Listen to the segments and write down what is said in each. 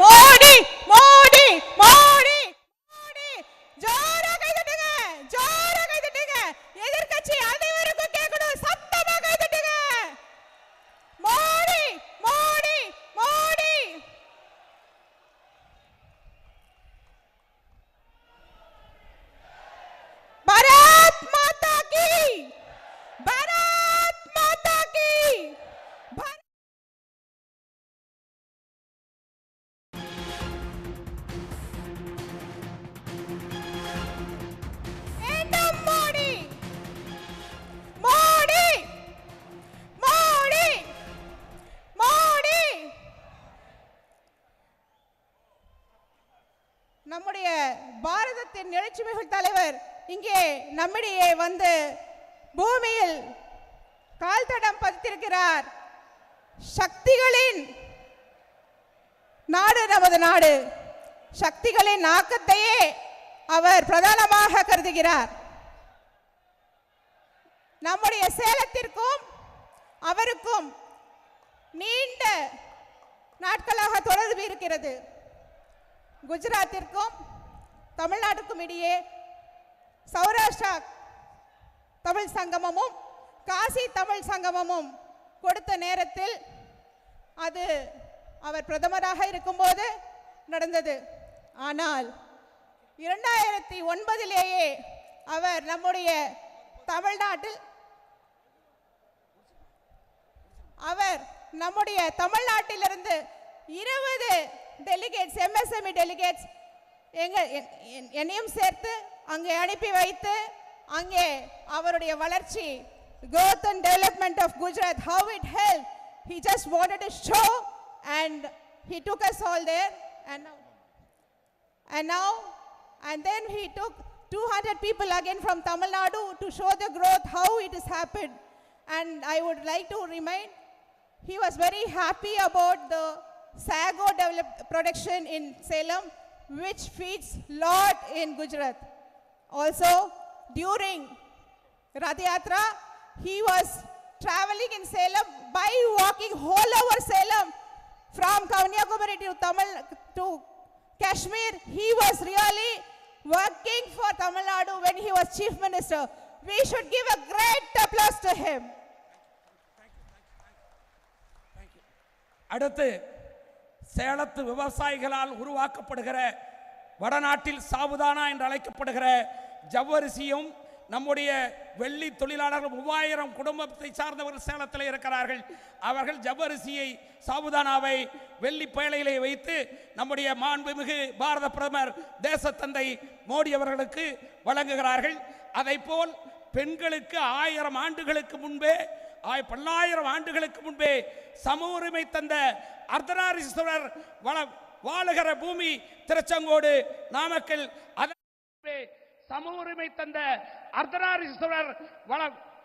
மோடி மோடி மோடி மோடி ஜோரா கை தட்டுங்க, ஜோரா கை தட்டுங்க. எதிர்க்கட்சி அனைவருக்கும் கேட்கணும், சத்தமா கை தட்டுங்க. மோடி மோடி மோடி. பாரத் மாதா கி, பாரத் மாதா கி. மோடி மோடி மோடி மோடி. நம்முடைய பாரதத்தின் எழுச்சிமிகு தலைவர் இங்கே நம்மிடையே வந்து பூமியில் கால் தடம் பதித்திருக்கிறார். சக்திகளின் நாடு நமது நாடு. சக்திகளின் ஆக்கத்தையே அவர் பிரதானமாக கருதுகிறார். நம்முடைய சேலத்திற்கும் அவருக்கும் நீண்ட நாட்களாக தொடர்பு இருக்கிறது. குஜராத்திற்கும் தமிழ்நாட்டுக்கும் இடையே சௌராஷ்டிரா தமிழ் சங்கமமும் காசி தமிழ் சங்கமமும் கொடுத்த நேரத்தில் அது அவர் பிரதமராக இருக்கும்போது நடந்தது. ஆனால் 2009 அவர் நம்முடைய தமிழ்நாட்டிலிருந்து 20 டெலிகேட்ஸ், MSME டெலிகேட்ஸ் என்னையும் சேர்த்து அங்கே அனுப்பி வைத்து அங்கே அவருடைய வளர்ச்சி, growth and development of Gujarat, how it helped, he just wanted to show and he took us all there. And then he took 200 people again from Tamil Nadu to show the growth, how it has happened. And I would like to remind, he was very happy about the sago production in Salem, which feeds lot in Gujarat. Also, during Rath Yatra, he was traveling in Salem by walking all over Salem from Kanyakumari to Kashmir. He was really working for Tamil Nadu when he was Chief Minister. We should give a great applause to him. அடுத்து சேலத்து விவசாயிகளால் உருவாக்கப்படுகிற வடநாட்டில் சாவுதானா என்று அழைக்கப்படுகிற ஜவ்வரிசியும் நம்முடைய வெள்ளி தொழிலாளர்கள் 3000 குடும்பத்தை சார்ந்தவர்கள் சேலத்தில் இருக்கிறார்கள். அவர்கள் ஜவ்வரிசியை, சாவுதானாவை வெள்ளி பேழையிலே வைத்து நம்முடைய மாண்புமிகு பாரத பிரதமர் தேசத்தந்தை மோடி அவர்களுக்கு வழங்குகிறார்கள். அதைப்போல் பெண்களுக்கு 1000 ஆண்டுகளுக்கு முன்பே, 1000 ஆண்டுகளுக்கு முன்பே சம உரிமை தந்த அர்த்தநாரீஸ்வரர் வாழுகிற பூமி திருச்செங்கோடு, நாமக்கல். சம உரிமை தந்த அர்த்தநாரீஸ்வரர்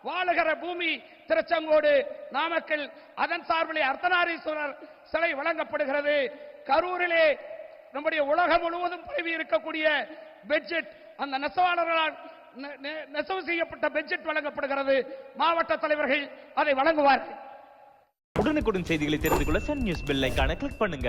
வாழுகிற பூமி திருச்செங்கோடு, நாமக்கல். அதன் சார்பிலே அர்த்தநாரீஸ்வரர் சிலை வழங்கப்படுகிறது. கரூரிலே நம்முடைய உலகம் முழுவதும் பரவி இருக்கக்கூடிய பெட்ஜெட், அந்த நெசவாளர்களால் நெசவு செய்யப்பட்ட பெட்ஜெட் வழங்கப்படுகிறது. மாவட்ட தலைவர்கள் அதை வழங்குவார்கள். உடனுக்குடன் செய்திகளை தெரிந்து கொள்ள சன் நியூஸ் பெல் ஐகானை கிளிக் பண்ணுங்க.